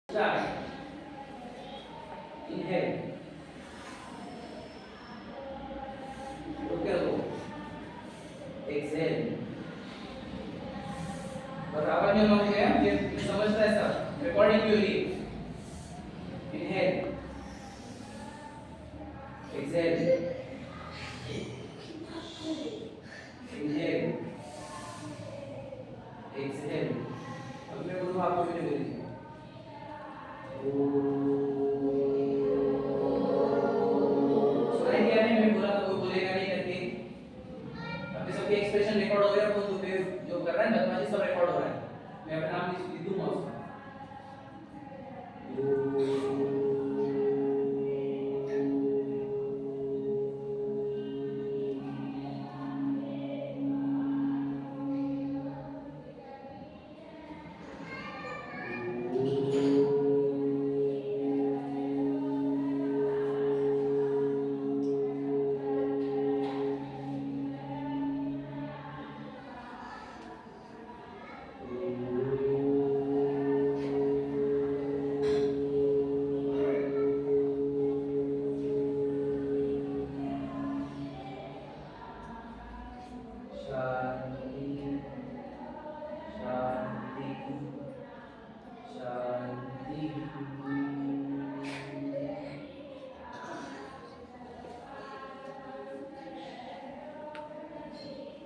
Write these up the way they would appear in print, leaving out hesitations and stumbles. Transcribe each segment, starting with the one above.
Start. Inhale. Look. Exhale. बराबर में हो गया ये समझता है सब रिकॉर्डिंग के लिए इनहेल एक्सहेल इनहेल एक्सहेल अब मैं बोलूं आपको भी बोलिए सुनाई दिया नहीं मैं बोला तो कोई बोलेगा नहीं करके अपने सबके एक्सप्रेशन रिकॉर्ड हो गया तो फिर जो कर रहा है बदमाशी सब रिकॉर्ड हो रहा है मैं अपना नाम लिख दूंगा उसमें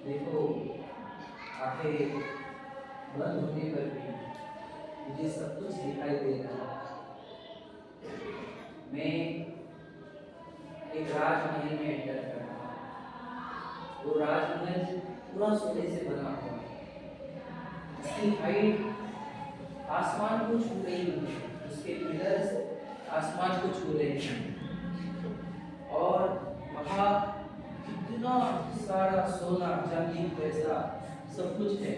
देखो आंखें बंद होने पर भी मुझे सब कुछ दिखाई दे रहा है। मैं एक राजमहल में एंटर कर रहा हूँ। वो राजमहल पूरा सोने से बना हुआ है। उसकी हाइट आसमान को छू रही है, उसके पिलर्स आसमान को छू रहे हैं और वहाँ कितना सारा सोना चांदी पैसा सब कुछ है।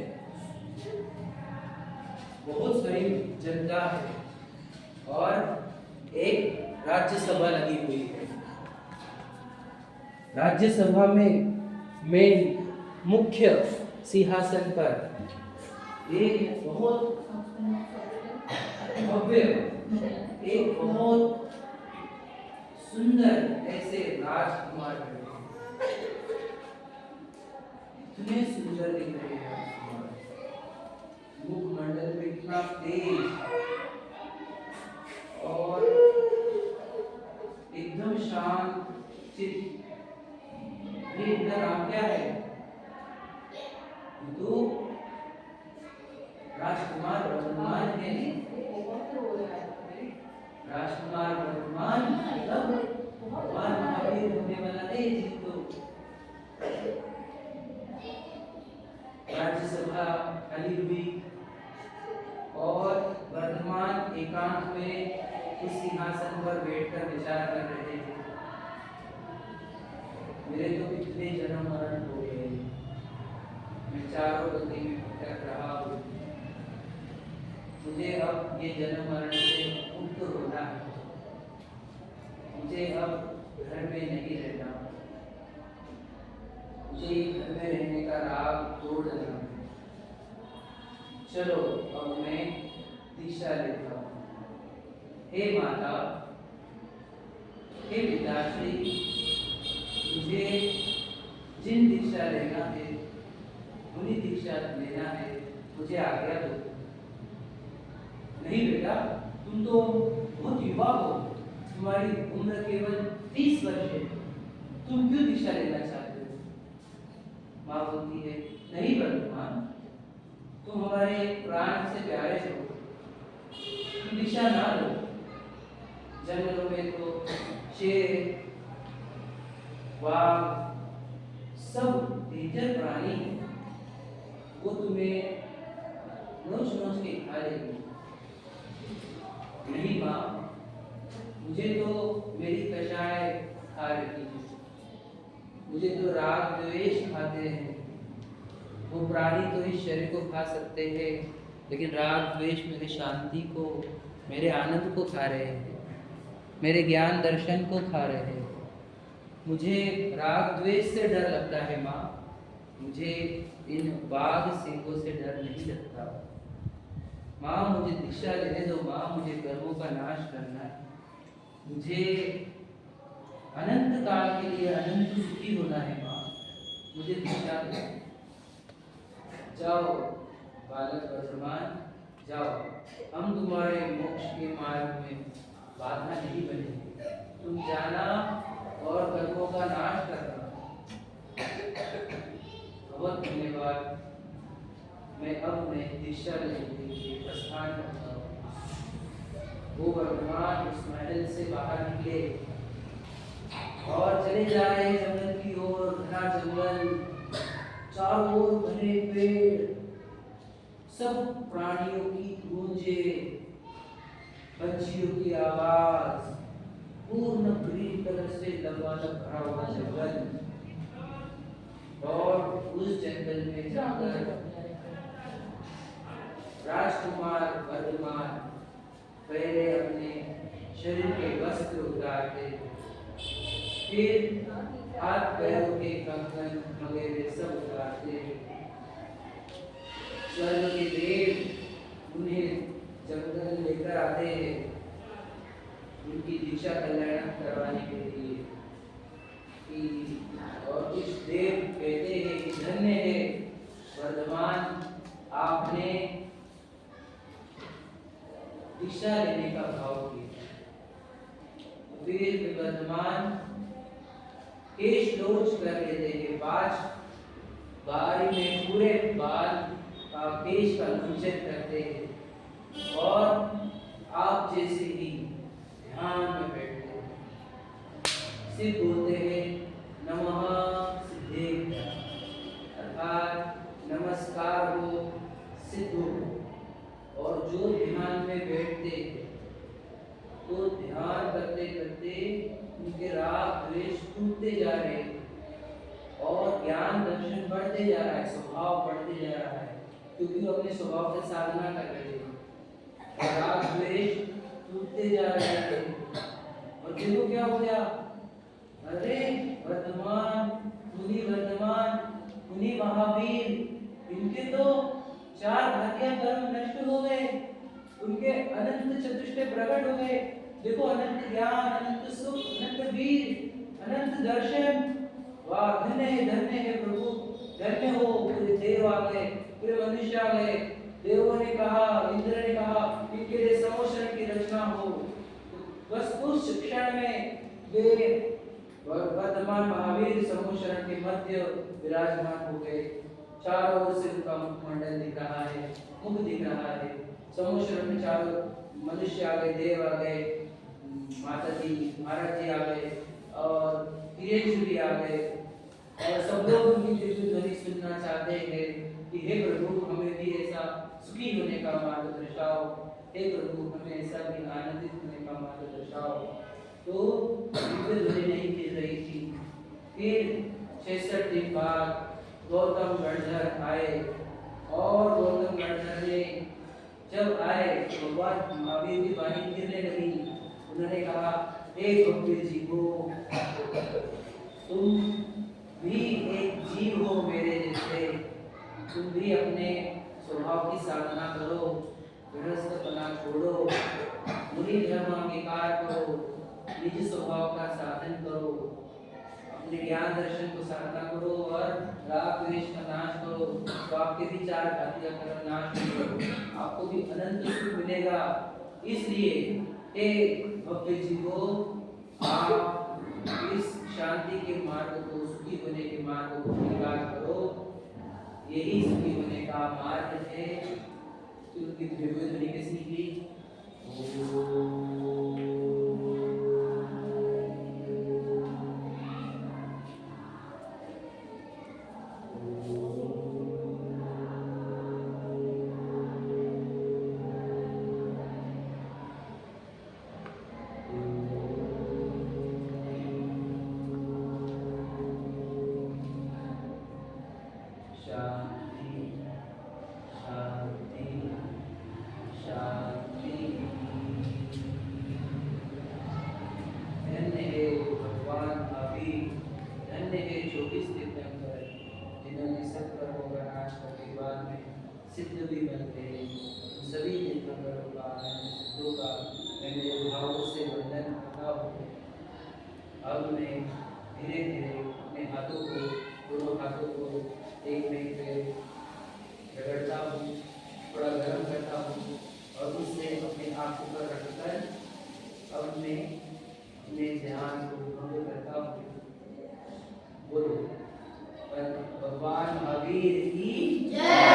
बहुत सारी जनता है और एक राज्यसभा लगी हुई है। राज्यसभा में मेन मुख्य सिंहासन पर एक बहुत भव्य एक बहुत सुंदर ऐसे राजकुमार बैठे इतने सुंदर दिख रहे हैं राजकुमार, मुखमंडल में इतना तेज और एकदम शांत चित्त। ये इधर नाम क्या है? तो राजकुमार वर्धमान है। राजकुमार वर्धमान मतलब भगवान महावीर होने वाला है जिनको राज्यसभा खाली हुई और वर्धमान एकांत में उस सिंहासन पर बैठकर विचार कर रहे थे। मेरे तो कितने जन्म मरण हो गए, मैं चारों गति में भटक रहा हूँ। मुझे अब ये जन्म मरण से मुक्त होना है। मुझे अब घर में नहीं रहना, मुझे घर में रहने का राग तोड़ देना है। चलो अब मैं दीक्षा लेता हूँ। हे माता, हे पिताश्री, मुझे जिन दीक्षा लेना है उन्हीं दीक्षा लेना है, मुझे आज्ञा दो। नहीं बेटा, तुम तो बहुत युवा हो, तुम्हारी उम्र केवल 30 वर्ष है, तुम क्यों दीक्षा लेना चाहते हो? माँ बोलती है, नहीं वर्धमान, तुम हमारे प्राण से प्यारे हो, तुम दीक्षा ना लो। जंगलों में तो शेर, बाघ सब डेंजर प्राणी हैं, वो तुम्हें नोच नोच के खा लेंगे। नहीं माँ, मुझे तो मेरी कषाय खा रही है, मुझे तो राग द्वेष खाते हैं। वो प्राणी तो इस शरीर को खा सकते हैं, लेकिन राग द्वेष मेरी शांति को, मेरे आनंद को खा रहे हैं, मेरे ज्ञान दर्शन को खा रहे हैं। मुझे राग द्वेष से डर लगता है माँ, मुझे इन बाघ सिंहों से डर नहीं लगता। माँ मुझे दीक्षा लेने दो, माँ मुझे कर्मों का नाश करना है, मुझे अनंत काल के लिए अनंत सुखी होना है माँ, मुझे दीक्षा दो। जाओ बालक वर्धमान, जाओ, हम तुम्हारे मोक्ष के मार्ग में बाधा नहीं बनेंगे, तुम जाना और कर्मों का नाश करना। बहुत धन्यवाद। मैं दीक्षा लेने के लिए प्रस्थान करता हूँ। वो वर्धमान उस महल से बाहर निकले और चले जा रहे जंगल की ओर। घना जंगल, चारों ओर घने पेड़, सब प्राणियों की गूंजे, पंछियों की आवाज, पूर्ण ग्रीन कलर से लबालब भरा हुआ जंगल। और उस जंगल में जाकर राजकुमार वर्धमान पहले अपने शरीर के वस्त्र उतारते, फिर हाथ पैरों के कंगन वगैरह सब उतारते। स्वर्ग के देव उन्हें जंगल लेकर आते हैं उनकी दीक्षा कल्याण करवाने के लिए। और कुछ देव कहते हैं कि धन्य है वर्धमान, आपने दीक्षा लेने का भाव किया। फिर वर्धमान केश लोच कर लेते हैं, 5 बारी में पूरे बाल का केश का लोचन करते हैं और आप जैसे ही ध्यान में बैठते हैं। सिद्ध बोलते हैं नमः सिद्धेभ्यः, अर्थात नमस्कार हो सिद्ध हो। और जो ध्यान में बैठते हैं तो ध्यान करते करते उनके राग द्वेष टूटते जा रहे हैं और ज्ञान दर्शन बढ़ते जा रहा है, स्वभाव बढ़ते जा रहा है, क्योंकि वो अपने स्वभाव की साधना कर रहे हैं। राग द्वेष टूटते जा रहे हैं और देखो क्या हो गया, अरे वर्धमान मुनि महावीर, इनके तो 4 घातिया कर्म नष्ट हो गए, उनके अनंत चतुष्टय प्रकट हो गए। देखो अनंत ज्ञान, अनंत सुख, अनंत वीर, अनंत दर्शन। वाह, धन्य है प्रभु, धन्य हो। पूरे देव आ गए, पूरे मनुष्य आ गए। देवों ने कहा, इंद्र ने कहा इनके लिए समोषण की रचना हो। बस उस क्षण में वे वर्धमान महावीर समोषण के मध्य विराजमान हो गए। चारों ओर से उनका मुखमंडल दिख रहा है, मुख दिख रहा है। समोषण में चारों मनुष्य आ गए, देव आ गए, माता जी महाराज जी आ गए और हिरेश भी आ गए और सब लोग उनकी दिव्य ध्वनि सुनना चाहते हैं कि हे प्रभु, हमें भी ऐसा सुखी होने का मार्ग दर्शाओ, हे प्रभु हमें ऐसा भी आनंदित होने का मार्ग दर्शाओ। तो दिव्य ध्वनि नहीं मिल रही थी। फिर 66 दिन बाद गौतम गणधर आए और गौतम गणधर ने जब आए तो भगवान महावीर की वाणी गिरने लगी। उन्होंने कहा, हे भव्य जीवो, तुम भी एक जीव हो मेरे जैसे, तुम भी अपने स्वभाव की साधना करो, गृहस्थपना छोड़ो, मुनि धर्म अंगीकार करो, निज स्वभाव का साधन करो, अपने ज्ञान दर्शन को साधना करो और राग द्वेष का नाश करो, तो आपके भी 4 घातिया कर्म नाश करो, आपको भी अनंत सुख मिलेगा। इसलिए हे भव्य जीवो, आप इस शांति के मार्ग को, सुखी होने के मार्ग को स्वीकार करो, यही सुखी होने का मार्ग है। तो उनकी दिव्य ध्वनि कैसी निकली, सिद्ध भी बनते हैं। सभी मंगलों का, अन्य सिद्धों का मैं मेरे भावों से वंदन करता हूँ। अब मैं धीरे धीरे अपने हाथों को, दोनों हाथों को एक में पे रगड़ता हूँ, थोड़ा गर्म करता हूँ और उससे अपने आँखों पर रखकर अब मैं अपने ध्यान को भंग करता हूँ। बोलो, भगवान महावीर की जय।